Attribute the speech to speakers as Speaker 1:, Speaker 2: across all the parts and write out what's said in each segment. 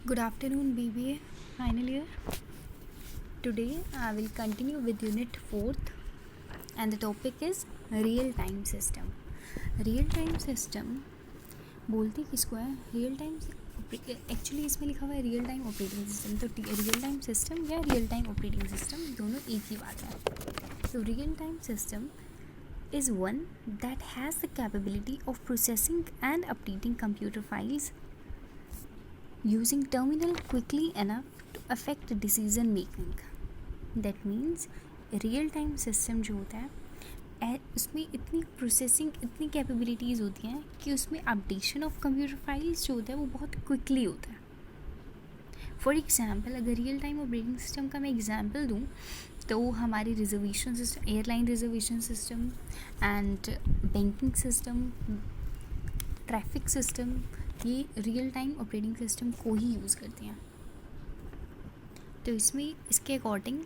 Speaker 1: Good afternoon, BBA final year. Today I will continue with unit 4th and the topic is real time system. Real time system बोलते किसको है? Real time actually इसमें लिखा हुआ है real time operating system, तो real time system या real time operating system दोनों एक ही बात है. तो real time system is one that has the capability of processing and updating computer files using terminal quickly enough to affect decision making. That means real time system जो होता है उसमें इतनी प्रोसेसिंग, इतनी कैपेबिलिटीज़ होती हैं कि उसमें अपडेशन ऑफ कंप्यूटर फाइल्स जो होता है वो बहुत क्विकली होता है. फॉर एग्जांपल, अगर रियल टाइम ऑपरेटिंग सिस्टम का मैं एग्जांपल दूँ तो हमारी reservation system, airline reservation system and banking system, traffic system, ये रियल टाइम ऑपरेटिंग सिस्टम को ही यूज़ करते हैं. तो इसमें इसके according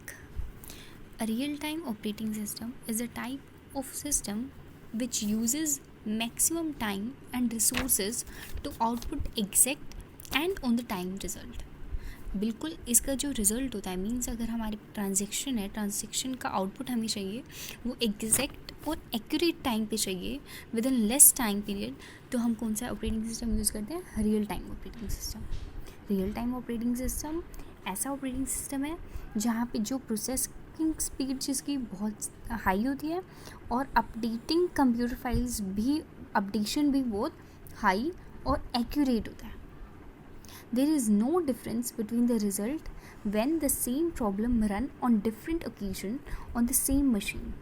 Speaker 1: real time operating system is a type of system which uses maximum time and resources to output exact and on the time result. बिल्कुल इसका जो रिज़ल्ट होता है, मीन्स अगर हमारी ट्रांजेक्शन है, ट्रांजेक्शन का आउटपुट हमें चाहिए वो एग्जैक्ट और एक्यूरेट टाइम पे चाहिए with in less time period, तो हम कौन सा ऑपरेटिंग सिस्टम यूज़ करते हैं? Real time operating system. Real time operating system ऐसा ऑपरेटिंग सिस्टम है जहाँ पे जो प्रोसेसिंग स्पीड जिसकी बहुत हाई होती है और अपडेटिंग कंप्यूटर फाइल्स भी, अपडेशन भी बहुत हाई और एक्यूरेट होता है. There is no difference between the result when the same problem run on different occasion on the same machine.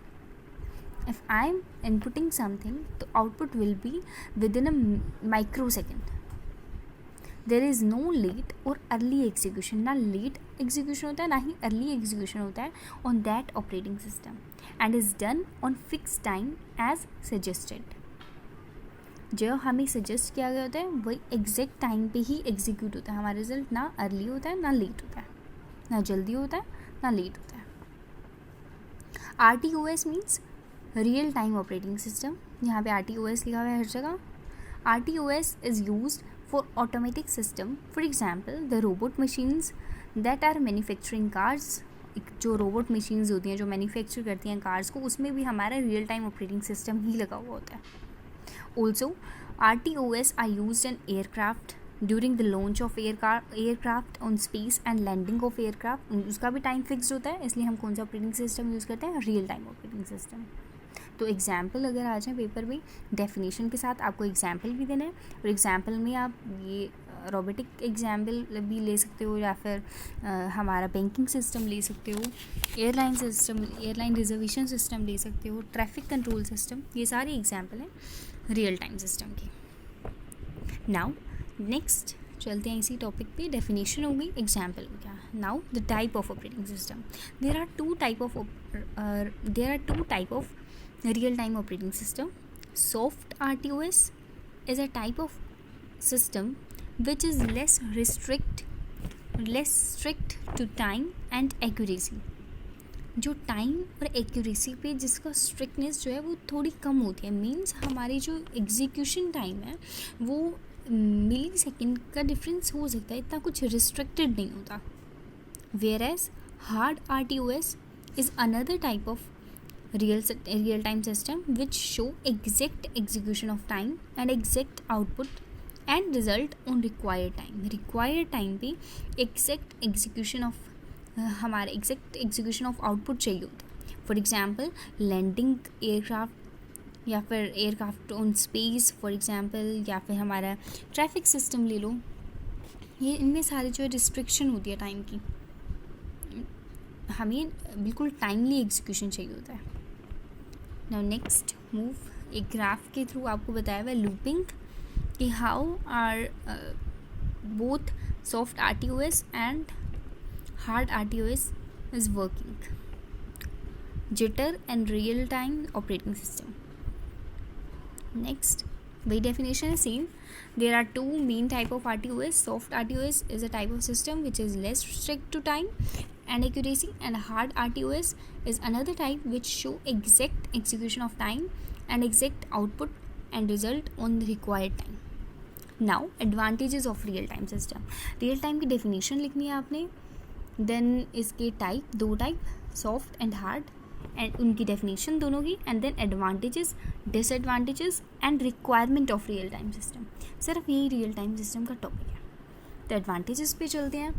Speaker 1: If I am inputting something, the output will be within a microsecond. There is no late or early execution. ना late execution होता है ना ही early execution होता है on that operating system and is done on fixed time as suggested. जो हमें suggest किया गया होता है वही एग्जैक्ट टाइम पे ही एग्जीक्यूट होता है. हमारा रिजल्ट ना अर्ली होता है ना लेट होता है, ना जल्दी होता है ना लेट होता है. RTOS means real time operating system. यहाँ पे RTOS लिखा हुआ है हर जगह. RTOS is used for automatic system. For example the robot machines that are manufacturing cars. जो रोबोट मशीन्स होती हैं जो मैन्युफैक्चर करती हैं कार्स को, उसमें भी हमारा रियल टाइम ऑपरेटिंग सिस्टम ही लगा हुआ होता है. Also, RTOS are used in aircraft during the launch of aircraft on space and landing of aircraft. उसका भी टाइम फिक्स्ड होता है, इसलिए हम कौन सा ऑपरेटिंग सिस्टम यूज़ करते हैं? Real time operating system. तो एग्जाम्पल अगर आ जाए पेपर में, डेफिनेशन के साथ आपको एग्जाम्पल भी देना है और एग्जाम्पल में आप ये रोबोटिक एग्जाम्पल भी ले सकते हो या फिर हमारा बैंकिंग सिस्टम ले सकते हो, airline system, airline reservation system ले सकते हो, ट्रैफिक कंट्रोल सिस्टम, ये सारे एग्जाम्पल हैं रियल टाइम सिस्टम की. नाउ नेक्स्ट चलते हैं इसी टॉपिक पे. डेफिनेशन हो गई, एग्जाम्पल हो गया. Now the type of operating system. There are two type of real time operating system. Soft RTOS is a type of system which is less strict to time and accuracy. जो time और accuracy पे जिसका strictness जो है वो थोड़ी कम होती है. मीन्स हमारी जो एग्जीक्यूशन टाइम है वो मिली सेकेंड का डिफरेंस हो सकता है, इतना कुछ रिस्ट्रिक्टेड नहीं होता. Whereas hard RTOS is another type of real time system which show exact execution of time and exact output and result on required time. Required time पे एग्जैक्ट एग्जीक्यूशन ऑफ हमारे exact execution of output चाहिए होता है. For example landing aircraft या फिर aircraft on space for example, या फिर हमारा ट्रैफिक सिस्टम ले लो. ये इनमें सारे जो रिस्ट्रिक्शन होती है टाइम की, हमें बिल्कुल टाइमली एग्जीक्यूशन चाहिए होता है. नाउ नेक्स्ट मूव, एक ग्राफ के थ्रू आपको बताया हुआ है लूपिंग कि how are both soft RTOS and hard RTOS is working. Jitter and real time operating system. Next, by definition is same. There are two main type of RTOS. Soft RTOS is a type of system which is less strict to time and accuracy, and hard RTOS is another type which show exact execution of time and exact output and result on the required time. Now advantages of real time system. Real time की definition लिखनी है आपने, then इसके type, 2 type, soft and hard, and उनकी definition दोनों की, and then advantages, disadvantages and requirement of real time system. सिर्फ यही रियल टाइम सिस्टम का टॉपिक है. तो एडवांटेजेस पे चलते हैं.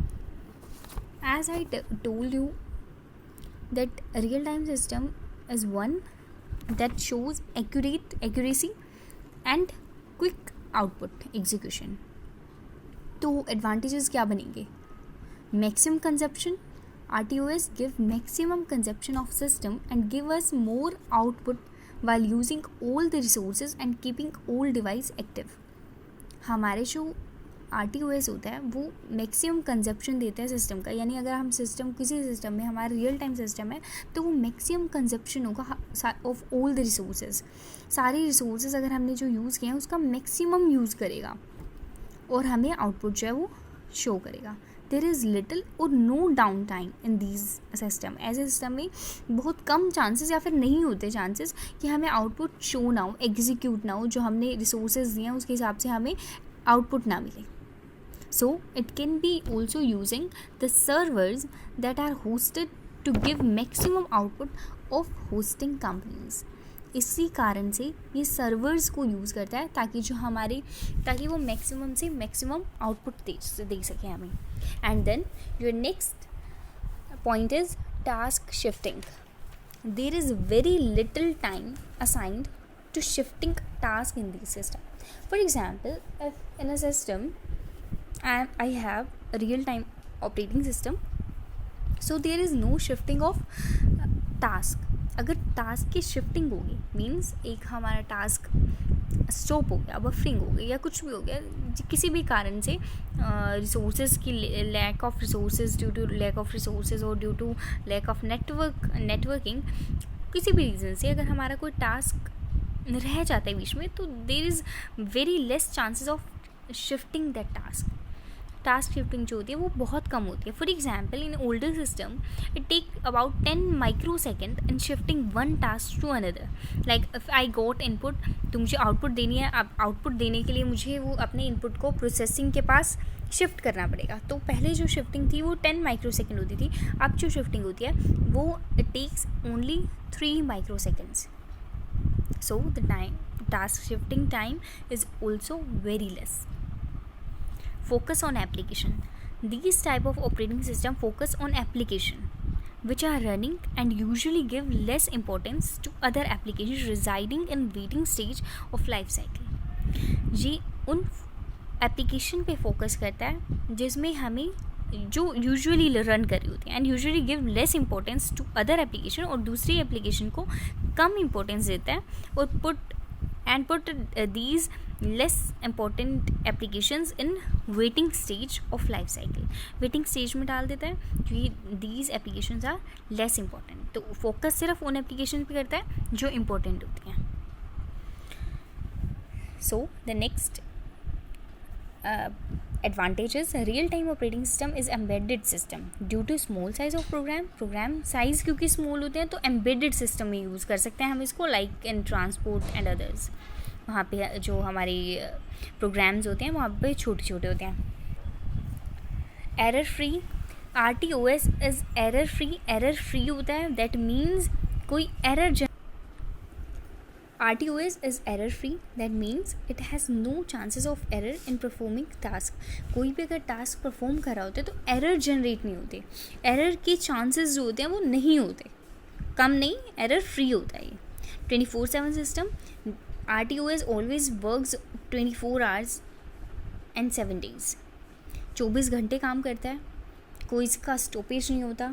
Speaker 1: As I told you that real time system is one that shows accuracy and quick output execution. तो advantages क्या बनेंगे? Maximum consumption. RTOS give maximum consumption of system and give us more output while using all the resources and keeping all device active. हमारे जो RTOS होता है वो maximum consumption देता है सिस्टम का, यानी अगर हम सिस्टम, किसी सिस्टम में हमारा रियल टाइम सिस्टम है तो वो मैक्सिमम कंजप्शन होगा ऑफ ऑल द रिसोर्सेज. सारे रिसोर्सेज अगर हमने जो यूज़ किए हैं उसका मैक्सिमम यूज़ करेगा और हमें आउटपुट जो है वो शो करेगा. देर इज़ लिटिल और no down time in these system. ऐसे सिस्टम में बहुत कम चांसेस या फिर नहीं होते चांसेस कि हमें आउटपुट शो ना हो, एग्जीक्यूट ना हो, जो हमने रिसोर्सेज दिए हैं उसके हिसाब से हमें आउटपुट ना मिले. So it can be also using the servers that are hosted to give maximum output of hosting companies. इसी कारण से ये सर्वर्स को यूज़ करता है ताकि वो मैक्सिमम से मैक्सिमम आउटपुट दे सके हमें. And then your next point is task shifting. There is very little time assigned to shifting task in this system. For example, if in a system and I have a real-time operating system, so there is no shifting of task. अगर task की shifting होगी means एक हमारा task stop हो गया, buffering हो गई या कुछ भी हो गया किसी भी कारण से, रिसोर्सेज की lack of resources, due to lack of resources और due to lack of networking, किसी भी रीज़न से अगर हमारा कोई टास्क रह जाता है बीच में, तो there is very less chances of shifting that task. Task shifting जो होती है वो बहुत कम होती है. For example, in older system it take about 10 microsecond in shifting one task to another. Like if I got input, तो मुझे आउटपुट देनी है. अब आउटपुट देने के लिए मुझे वो अपने इनपुट को प्रोसेसिंग के पास शिफ्ट करना पड़ेगा. तो पहले जो शिफ्टिंग थी वो 10 माइक्रोसेकेंड होती थी. अब जो शिफ्टिंग होती है वो it takes only 3 microseconds. So the task shifting time is also very less. Focus on application. These type of operating system focus on application which are running and usually give less importance to other applications residing in waiting stage of life cycle. ये उन application पे focus करता है जिसमें हमें जो usually run कर रही होती है and usually give less importance to other application, और दूसरी एप्लीकेशन को कम इंपॉर्टेंस देता है और put these less important applications in waiting stage of life cycle. waiting stage में डाल देता है क्योंकि these applications are less important. तो फोकस सिर्फ उन एप्लीकेशन पे करता है जो important होती हैं. So the next advantage is real time operating system is embedded system. due to small size of program size क्योंकि small होते हैं तो embedded system में यूज़ कर सकते हैं हम इसको, like in transport and others. वहाँ पे जो हमारे प्रोग्राम्स होते हैं वहाँ पे छोटे छोटे होते हैं. Error free. RTOS is error free होता है. दैट मीन्स कोई error RTOS is error free. That means it has no chances of error in performing task. कोई भी अगर टास्क परफॉर्म कर रहा होता है तो एरर जनरेट नहीं होते. एरर के चांसेस जो होते हैं वो नहीं होते, कम नहीं, एरर फ्री होता है ये. 24/7 system. RTOS always works 24 hours and 7 days. 24 घंटे काम करता है, कोई इसका स्टॉपेज नहीं होता.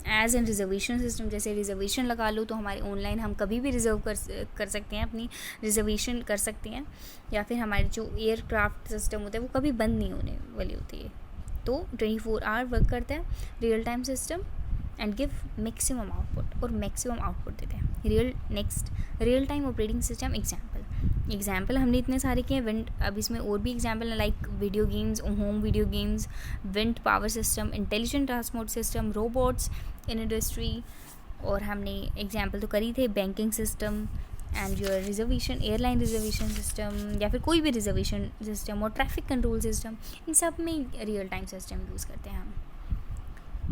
Speaker 1: एज एन रिजर्वेशन सिस्टम, जैसे रिजर्वेशन लगा लो तो हमारे ऑनलाइन हम कभी भी रिजर्व कर सकते हैं, अपनी रिजर्वेशन कर सकते हैं. या फिर हमारे जो एयरक्राफ्ट सिस्टम होता है वो कभी बंद नहीं होने वाली होती है. तो 24 आवर वर्क करता है real time system and give maximum output, और मैक्सिमम आउटपुट देते हैं. Real time operating system example हमने इतने सारे किए हैं. अब इसमें और भी एग्जाम्पल है, like video games, home video games, wind power system, intelligent transport system, robots in industry, और हमने एग्जाम्पल तो करी थे banking system and your reservation, airline reservation system या फिर कोई भी रिजर्वेशन सिस्टम और ट्रैफिक कंट्रोल सिस्टम, इन सब में रियल टाइम सिस्टम यूज़ करते हैं हम.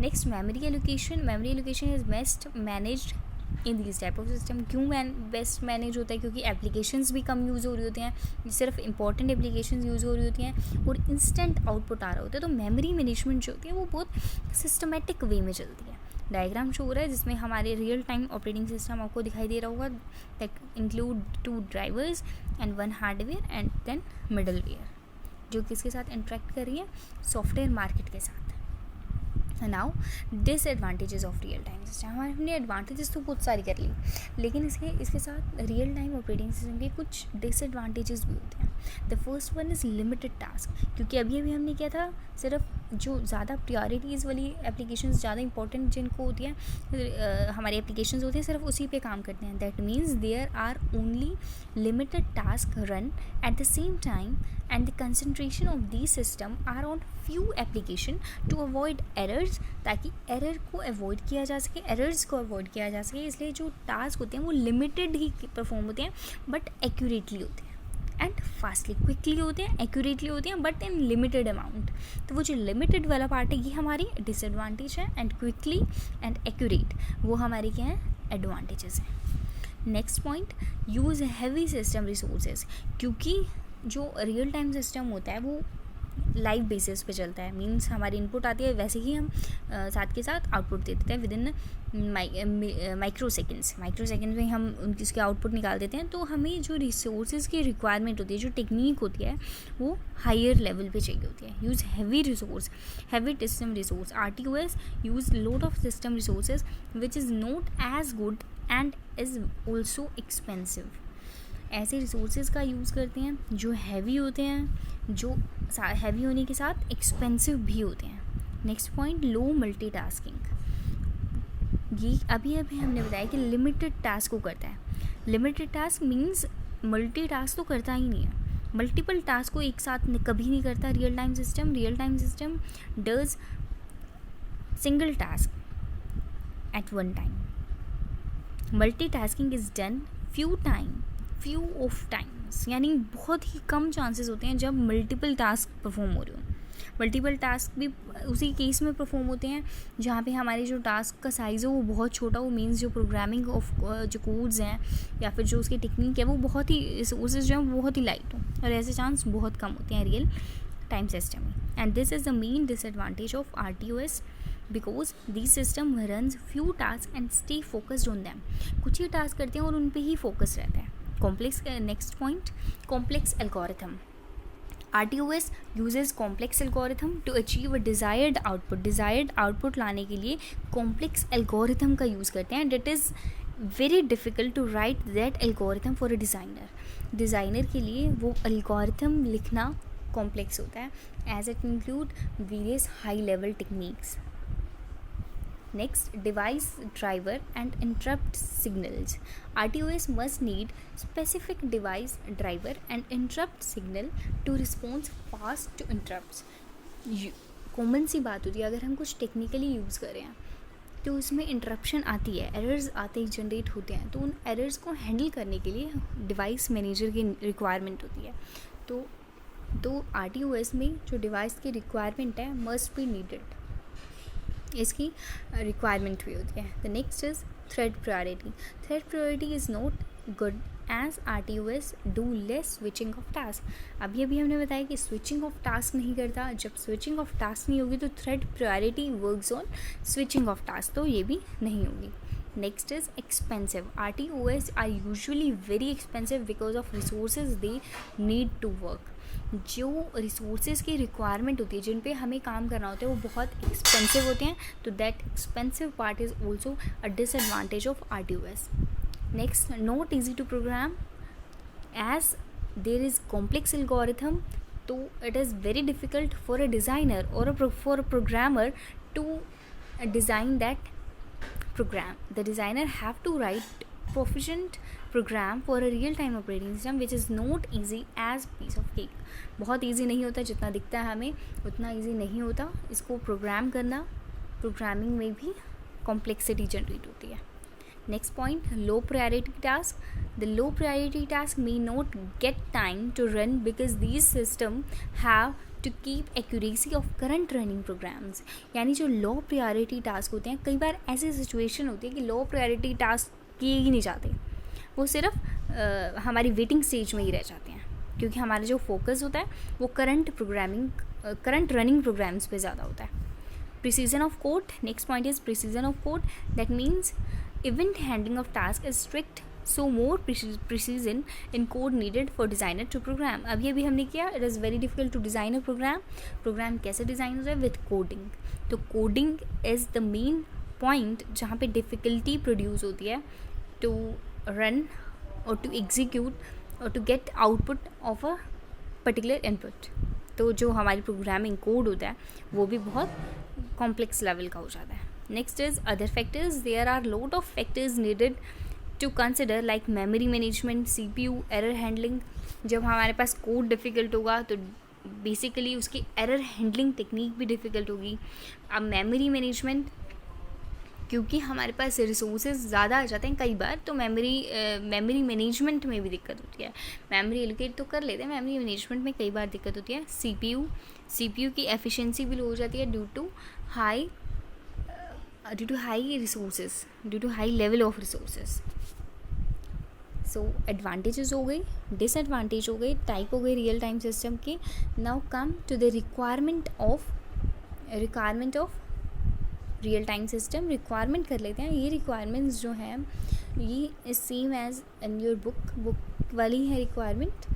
Speaker 1: Next, memory allocation. Memory allocation is best managed in this type of system. क्यों बेस्ट मैनेज होता है? क्योंकि एप्लीकेशंस भी कम यूज़ हो रही होती हैं, सिर्फ इंपॉर्टेंट एप्लीकेशंस यूज़ हो रही होती हैं और इंस्टेंट आउटपुट आ रहा होता है. तो मेमोरी मैनेजमेंट जो होती है वो बहुत सिस्टमेटिक वे में चलती है. डायग्राम शो हो रहा है जिसमें हमारे रियल टाइम ऑपरेटिंग सिस्टम आपको दिखाई दे रहा होगा. That include 2 drivers and 1 hardware and then middleware, जो किसके साथ इंटरेक्ट कर रही है? सॉफ्टवेयर मार्केट के साथ. Now disadvantages of real time system. हमने एडवांटेजेस तो बहुत सारी कर ली, लेकिन इसके साथ रियल टाइम ऑपरेटिंग सिस्टम के कुछ डिसएडवांटेजेस भी होते हैं. The first one is limited task. क्योंकि अभी हमने किया था, सिर्फ जो ज़्यादा प्रायोरिटीज़ वाली एप्लीकेशंस, ज़्यादा इंपॉर्टेंट जिनको होती हैं हमारी एप्लीकेशंस होती हैं, सिर्फ उसी पे काम करते हैं. That means there are only limited task run at the same time and the concentration of the system are on few application to avoid errors, ताकि एरर को अवॉइड किया जा सके, एरर्स को अवॉइड किया जा सके. इसलिए जो टास्क होते हैं वो लिमिटेड ही परफॉर्म होते हैं बट एक्यूरेटली होते हैं एंड फास्टली, क्विकली होते हैं, एक्यूरेटली होते हैं बट इन लिमिटेड अमाउंट. तो वो जो लिमिटेड वाला पार्ट है ये हमारी डिसएडवांटेज है एंड क्विकली एंड एक्यूरेट वो हमारे क्या है? एडवांटेजेस हैं. Next point, use heavy system resources. क्योंकि जो रियल टाइम सिस्टम होता है वो लाइव बेसिस पे चलता है. मींस हमारी इनपुट आती है, वैसे ही हम साथ के साथ आउटपुट दे देते हैं विद इन माइक्रो सेकेंड्स में हम उसके आउटपुट निकाल देते हैं. तो हमें जो रिसोर्सेज की रिक्वायरमेंट होती है, जो टेक्निक होती है, वो हायर लेवल पे चाहिए होती है. Use heavy system resource. RTOS use load of system resources which is not as good and is also expensive. ऐसे रिसोर्सेज का यूज़ करते हैं जो हैवी होते हैं, जो हैवी होने के साथ एक्सपेंसिव भी होते हैं. नेक्स्ट पॉइंट, लो मल्टीटास्किंग. ये अभी हमने बताया कि लिमिटेड टास्क को करता है. लिमिटेड टास्क मीन्स मल्टीटास्क तो करता ही नहीं है, मल्टीपल टास्क को एक साथ कभी नहीं करता real time system does single task at one time. Multitasking is done few of times, यानी बहुत ही कम चांसेस होते हैं जब मल्टीपल टास्क परफॉर्म हो रहे हो. मल्टीपल टास्क भी उसी केस में परफॉर्म होते हैं जहाँ पे हमारे जो टास्क का साइज़ है वो बहुत छोटा हो. मीन्स जो प्रोग्रामिंग ऑफ जो कोड्स हैं या फिर जो उसकी टेक्निक है वो बहुत ही, रिसोर्सेज जो हैं बहुत ही लाइट हो, और ऐसे चांस बहुत कम होते हैं रियल टाइम सिस्टम में. And this is the main disadvantage of RTOS because this system runs few task and stay focused on them. कुछ ही टास्क करते हैं और उन पर ही फोकस रहता है. Complex. Next point, complex algorithm. RTOS uses complex algorithm to achieve a desired output. Desired output लाने के लिए complex algorithm का यूज़ करते हैं. It is very difficult to write that algorithm for a designer. Designer के लिए वो algorithm लिखना complex होता है as it include various high level techniques. Next, device driver and interrupt signals. RTOS must need specific device driver and interrupt signal to respond fast to interrupts. Common सी बात होती है, अगर हम कुछ टेक्निकली यूज़ कर रहे हैं तो उसमें इंटरप्शन आती है, एरर्स आते ही जनरेट होते हैं. तो उन एरर्स को हैंडल करने के लिए डिवाइस मैनेजर की रिक्वायरमेंट होती है. तो RTOS में जो डिवाइस की रिक्वायरमेंट है मस्ट बी नीडेड, इसकी रिक्वायरमेंट भी होती है. The next is thread priority. Thread priority is not good as RTOS do less switching of task. अभी हमने बताया कि स्विचिंग ऑफ टास्क नहीं करता. जब स्विचिंग ऑफ टास्क नहीं होगी तो thread priority works on switching of task, तो ये भी नहीं होगी. Next is expensive. RTOS are usually very expensive because of resources they need to work. जो रिसोर्सेज की रिक्वायरमेंट होती है, जिन पे हमें काम करना होता है, वो बहुत एक्सपेंसिव होते हैं. तो that expensive part is also a disadvantage of RTOS. Next, not easy to program as there is complex algorithm. तो it is very difficult for a designer और for a programmer to design that program. The designer have to write proficient program for a real time operating system which is not easy as piece of cake. बहुत easy नहीं होता, जितना दिखता है हमें उतना easy नहीं होता. इसको प्रोग्राम करना, प्रोग्रामिंग में भी complexity जनरेट होती है. Next point, low priority task. The low priority task may not get time to run because these systems have to keep accuracy of current running programs. यानी जो लो प्रायोरिटी टास्क होते हैं, कई बार ऐसी situation होती है कि लो प्रायोरिटी टास्क किए ही नहीं जाते, वो सिर्फ हमारी वेटिंग स्टेज में ही रह जाते हैं, क्योंकि हमारा जो फोकस होता है वो करंट रनिंग प्रोग्राम्स पे ज़्यादा होता है. Precision of code. Next point is precision of code. That means event handling of task is strict, so more precision in code needed for designer to program. अभी हमने किया, it is very difficult to design a program कैसे design होता है with coding. तो coding is the main point जहाँ पे difficulty produce होती है to run or to execute or to get output of a particular input. तो जो हमारी प्रोग्रामिंग कोड होता है वो भी बहुत कॉम्प्लेक्स लेवल का हो जाता है. Next is other factors. There are lot of factors needed to consider like memory management, CPU, error handling. जब हमारे पास कोड डिफ़िकल्ट होगा तो बेसिकली उसकी एरर हैंडलिंग टेक्निक भी डिफ़िकल्ट होगी. अब मेमोरी मैनेजमेंट, क्योंकि हमारे पास रिसोर्सेज ज़्यादा आ जाते हैं कई बार, तो मेमोरी मैनेजमेंट में भी दिक्कत होती है. मेमोरी एलोकेट तो कर लेते हैं, मेमोरी मैनेजमेंट में कई बार दिक्कत होती है. CPU की एफिशिएंसी भी लो हो जाती है due to high resources, due to high level of resources. So advantages हो गई, डिसएडवांटेज हो गई, टाइप हो गई रियल टाइम सिस्टम की. Now come to the requirement of real time system. Requirement कर लेते हैं. ये रिक्वायरमेंट्स जो हैं ये same as in your book वाली है requirement.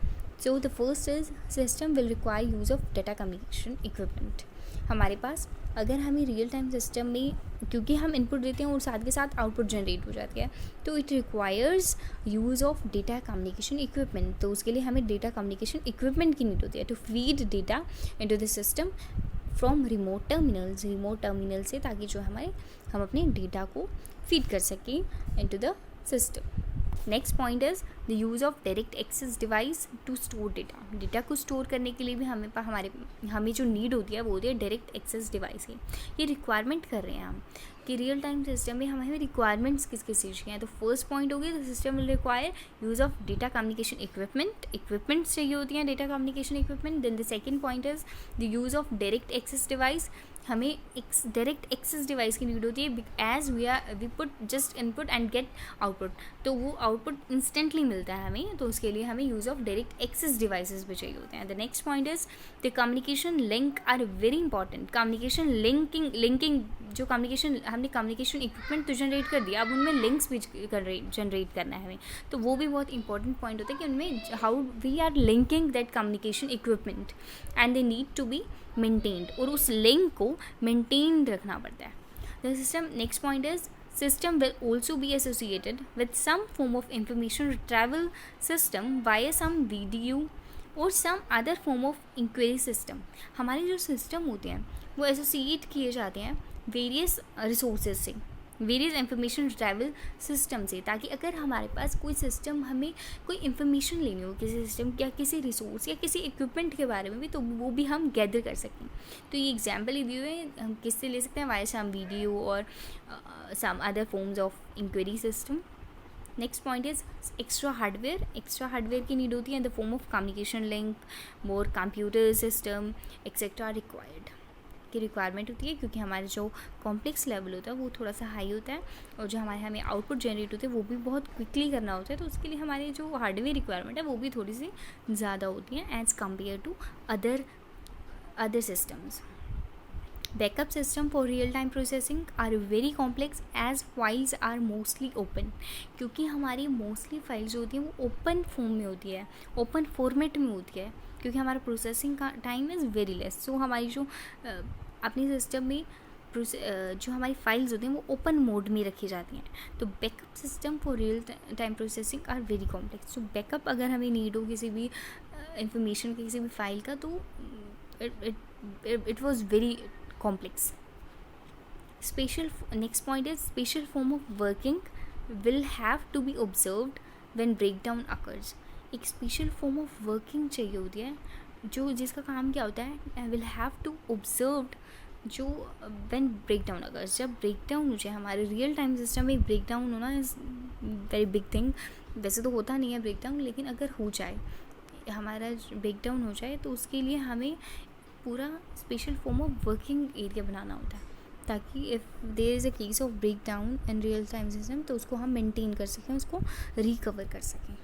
Speaker 1: So the first is system will require use of data communication equipment. हमारे पास अगर हमें रियल टाइम सिस्टम में, क्योंकि हम इनपुट देते हैं और साथ के साथ आउटपुट जनरेट हो जाती है, तो it requires use of data communication equipment. तो उसके लिए हमें डेटा कम्युनिकेशन इक्विपमेंट की नीड होती है to feed data into the system from remote terminal से, ताकि जो हम अपने डेटा को फीड कर सकें into the system. Next point is the use of direct access device to store data को स्टोर करने के लिए भी हमें जो नीड होती है वो होती है डायरेक्ट एक्सेस डिवाइस की. ये रिक्वायरमेंट कर रहे हैं हम कि रियल टाइम सिस्टम में हमें रिक्वायरमेंट्स किस चीज़ की हैं. तो फर्स्ट पॉइंट होगी the system will require use of data communication equipments चाहिए होती हैं, data communication equipment. Then the second point is the use of direct access device. हमें डायरेक्ट एक्सेस डिवाइस की नीड होती है as we put just input and get output, तो वो output instantly मिलता है हमें, तो उसके लिए हमें use of direct access devices भी चाहिए होते हैं. The next point is the communication link are very important. Communication linking जो हमने कम्युनिकेशन इक्विपमेंट तो जनरेट कर दिया, अब उनमें लिंक्स भी जनरेट करना है हमें, तो वो भी बहुत इंपॉर्टेंट पॉइंट होता है कि उनमें how we are linking that communication equipment and they need to be maintained, और उस लिंक को मेंटेन रखना पड़ता है. The system next point is system will also be associated with some form of information retrieval system via some video or some other form of inquiry system. हमारे जो system होते हैं वो एसोसिएट किए जाते हैं वेरियस रिसोर्सेज से, various information retrieval system से, ताकि अगर हमारे पास कोई सिस्टम, हमें कोई इन्फॉर्मेशन लेनी हो किसी सिस्टम या किसी रिसोर्स या किसी इक्विपमेंट के बारे में भी, तो वो भी हम गैदर कर सकें. तो ये एग्जांपल ही दिए हुए, हम किससे ले सकते हैं, वाया सम वीडियो और some other forms of inquiry system. Next point is extra hardware की नीड होती है in the form of communication link, more computer system etcetera required की रिक्वायरमेंट होती है, क्योंकि हमारे जो कॉम्प्लेक्स लेवल होता है वो थोड़ा सा हाई होता है, और जो हमें आउटपुट जनरेट होते हैं वो भी बहुत क्विकली करना होता है, तो उसके लिए हमारी जो हार्डवेयर रिक्वायरमेंट है वो भी थोड़ी सी ज़्यादा होती है as compare to other systems. Backup system for real time processing are very complex as files are mostly open, क्योंकि हमारी मोस्टली फाइल्स जो होती हैं वो ओपन फॉर्म में होती है, ओपन फॉर्मेट में होती है, क्योंकि हमारा प्रोसेसिंग का टाइम इज़ वेरी लेस. सो हमारी जो अपनी सिस्टम में जो हमारी फाइल्स होती हैं वो ओपन मोड में रखी जाती हैं. तो backup system for real time processing are very complex. तो बैकअप अगर हमें नीड हो किसी भी इंफॉर्मेशन की, किसी भी फाइल का, तो it was very complex. Next point is special form of working will have to be observed when breakdown occurs. एक स्पेशल फॉर्म ऑफ वर्किंग चाहिए होती है, जो जिसका काम क्या होता है, will have to observed जो व्हेन ब्रेक डाउन, अगर जब ब्रेक डाउन हो जाए, हमारे रियल टाइम सिस्टम में ब्रेक डाउन होना इज़ वेरी बिग थिंग। वैसे तो होता नहीं है ब्रेक डाउन, लेकिन अगर हो जाए, हमारा ब्रेक डाउन हो जाए, तो उसके लिए हमें पूरा special form of working area बनाना होता है, ताकि if there is a case of breakdown in real time system, तो उसको हम मेंटेन कर सकें, उसको रिकवर कर सकें।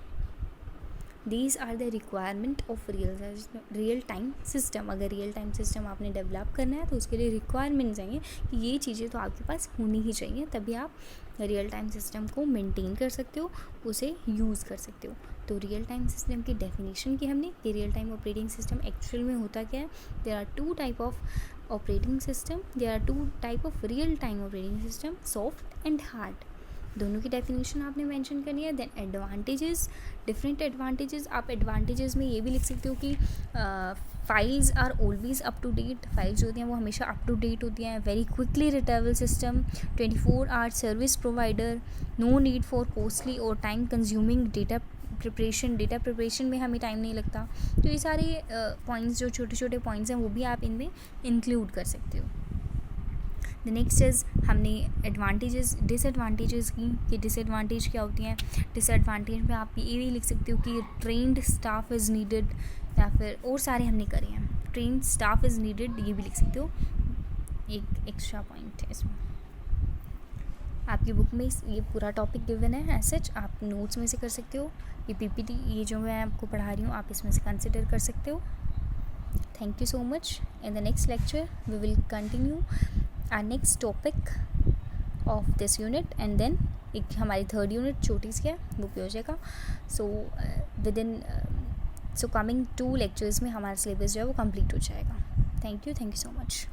Speaker 1: These are the requirement of real time system. अगर रियल टाइम सिस्टम आपने डेवलप करना है, तो उसके लिए रिक्वायरमेंट्स आएंगे कि ये चीज़ें तो आपके पास होनी ही चाहिए, तभी आप रियल टाइम सिस्टम को मेंटेन कर सकते हो, उसे यूज़ कर सकते हो। तो रियल टाइम सिस्टम की डेफिनेशन की हमने कि real time operating system actual में होता क्या है। There are two type of operating system, there are two type of real time operating system, soft and hard. दोनों की डेफिनेशन आपने मेंशन करनी है। Then advantages, different advantages. आप एडवांटेजेस में ये भी लिख सकते हो कि files are always up to date. Files जो होती हैं वो हमेशा अप टू डेट होती हैं। Very quickly retrieval system, 24 hour service provider, no need for costly और time consuming data preparation. Data preparation में हमें टाइम नहीं लगता। तो ये सारे पॉइंट्स, जो छोटे छोटे पॉइंट्स हैं, वो भी आप इनमें इंक्लूड कर सकते हो। द नेक्स्ट इज़, हमने एडवांटेजेस डिसएडवांटेजेस की कि डिसएडवांटेज क्या होती हैं। डिसएडवांटेज में आप ये भी लिख सकते हो कि ट्रेंड स्टाफ इज़ नीडेड, या फिर और सारे हमने करे हैं। ट्रेंड स्टाफ इज़ नीडेड, ये भी लिख सकते हो, एक एक्स्ट्रा पॉइंट है इसमें। आपकी बुक में ये पूरा टॉपिक गिवन है, सच आप नोट्स में से कर सकते हो। ये पीपीटी, ये जो मैं आपको पढ़ा रही हूँ, आप इसमें से कंसिडर कर सकते हो। Thank you so much. In the next lecture we will continue our next topic of this unit, and then एक हमारी थर्ड यूनिट छोटी सी है, वो भी हो जाएगा। So with in coming 2 lectures में हमारा सिलेबस जो है वो कंप्लीट हो जाएगा। Thank you so much.